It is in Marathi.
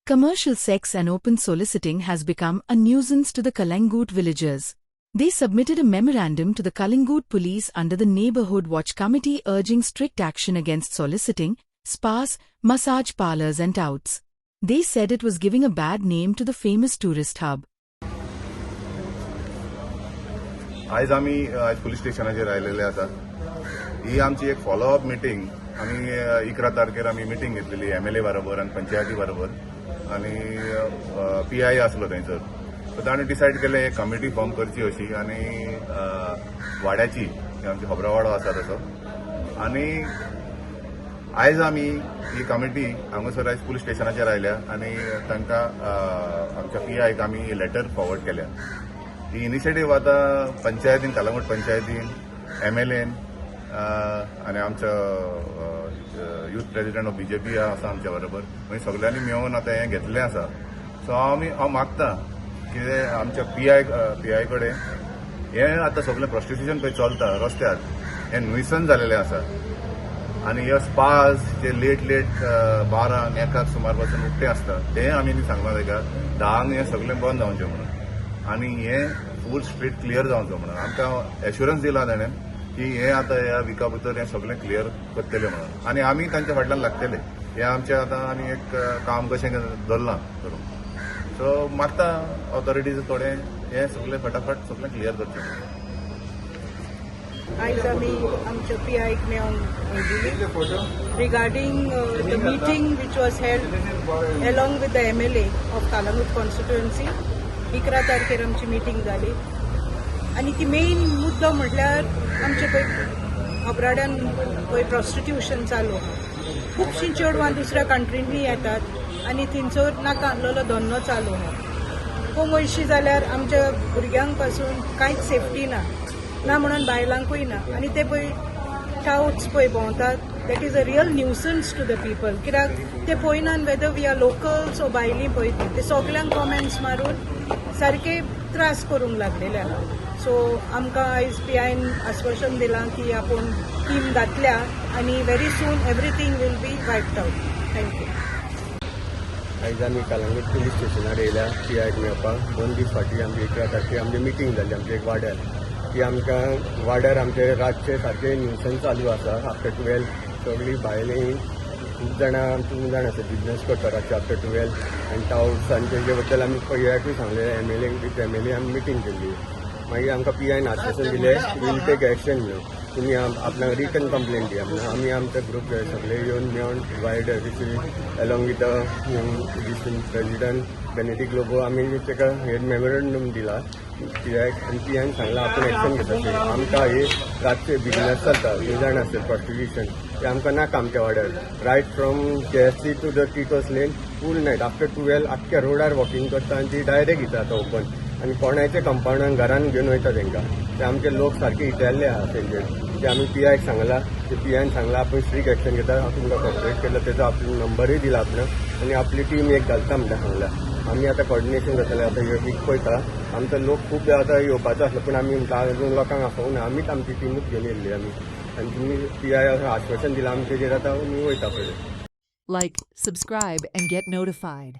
Commercial sex and open soliciting has become a nuisance to the Kalangut villagers. They submitted a memorandum to the Kalangut police under the Neighborhood Watch Committee urging strict action against soliciting, spas, massage parlors and touts. They said it was giving a bad name to the famous tourist hub. आज पुलिस स्टेशनाचेर आयिल्ले आसा. ही आमची एक फॉलोअप मिटींग. आम्ही 11 तारखेर मिटींग घेतलेली MLA बरोबर आणि पंचायती बरोबर आणि PI आसलो थंयसर. सो ताणें डिसायड केलें एक कमिटी फॉर्म करची अशी आनी वाड्याची आमची खबरावाडो आसा तसो आनी आयज आमी ही कमिटी हांगासर आयज पुलीस स्टेशनाचेर आयल्या आनी तांकां आमच्या PIक आमी लेटर फॉरवर्ड केल्या. ही इनिशिएटीव आतां पंचायतीन कालांगूट पंचायतीन MLAन आनी आमच्या यूथ प्रेसिडेंट ऑफ BJP आसा आमच्या बरोबर म्हणजे सगळ्यांनी मेळून आतां हें घेतलें आसा. सो हांव मागता की आमच्या PI कडेन हें आतां सगळें प्रॉस्टिट्यूशन खंय चलता रस्त्यार हें नुइसन्स जालेलें आसा आनी हे स्पाज जे लेट 12 1 सुमार पासून उक्ते आसता तें आमी सांगलां ताका 10 हें सगळें बंद जावचें म्हणून आनी हें फूल स्ट्रीट क्लियर जावचो म्हणून आमकां एश्युरन्स दिला ताणें की हें आतां ह्या विका भितर हें सगळें क्लियर करतलें म्हणून आनी आमी तांच्या फाटल्यान लागतले. हें आमचें आतां आनी एक काम कशें धरलां करूंक. सो मागता ऑथॉरिटीज थोडें हें सगळें फटाफट सगळें क्लियर करचें. आज आमी आमच्या PIक मेळोन दिली regarding the meeting which was held along with the MLA of Kalangut constituency. 11 तारखेर आमची मीटिंग जाली आनी ती मेन मुद्दो म्हटल्यार आमचे पळय अब्राडान पळय प्रॉस्टिट्यूशन चालू आहा. खुबशीं चेडवां दुसऱ्या कंट्रींनी येतात आनी थिंचोर नाका आसलेलो धंदो चालू आहा. खूब वयशी जाल्यार आमच्या भुरग्यांक पासून कांयच सेफ्टी ना म्हणून बायलांकूय ना आनी ते पळय टाउट्स पळय भोंवतात. That is a real nuisance to the people. कित्याक ते पळयनात वेदर वी आर लोकल्स ओ भायलीं पळयता ते सगल्यांक कॉमेंट्स मारून सारके त्रास करूंक लागलेले आहा. सो आमकां आयज PIन आश्वासन दिलां की आपूण टीम घातल्या आनी very soon everything will be wiped out. Thank you. आयज आमी कालांगूट पुलीस स्टेशनार येयल्या PIक मेळपाक. 2 दीस फाटीं आमची 11 तारखेर आमची मिटींग जाली आमच्या एक वाड्यार की आमकां वाड्यार आमचे रातचे सारके न्यूसन्स चालू आसा. आफ्टर 12 सगळीं भायलीं खूब जाणां तुमी जाण आसा बिजनस करता रातचे आफ्टर 12 आनी टाउट्स आनी तेजे बद्दल आमी PIकूय सांगलें MLA आमी मिटींग केल्ली. मागीर आमकां PIन आश्वासन दिलें वील टेक एक्शन म्हणून. तुमी आपणाक रिटन कंप्लेंट दिया म्हणून आमी आमचे ग्रुप सगळे येवन मेळोन wide along with the president Benedict Lobo आमी ताका हे मेमोरंडम दिला PIक आनी PIन सांगलां आपूण एक्शन घेता. आमकां हे रातचे बिजनस चलता तुमी जाण आसता प्रॉस्टिट्यूशन ते आमकां नाका आमच्या वाड्यार. Right from KSC to the Tito's lane full night after 12 आख्ख्या रोडार वॉकिंग करता आनी ती डायरेक्ट येता आतां ओपन आनी कोणाच्या कंपाउंडान घरान घेवन वयता तांकां. ते आमचे लोक सारके इटल्ले आहा तेंचेर. ते आमी PIक सांगलां ते PIन सांगलां आपूण स्ट्रीक एक्शन घेता. तुमकां कॉपरेट केला तेजो आपलो नंबरूय दिला आपणाक आनी आपली टीम एक घालता म्हणटा सांगलां. आमी आतां कॉर्डिनेशन करतले. आतां हे वीक पळयता आमचो लोक खूब आतां येवपाचो आसलो पूण आमी अजून लोकांक आफोवना. आमीच आमची टीमूच घेवन येयल्ली आमी आनी तुमी PI आश्वासन दिलां आमी तेजेर आतां आमी वयता फुडें. Like, subscribe, and get notified.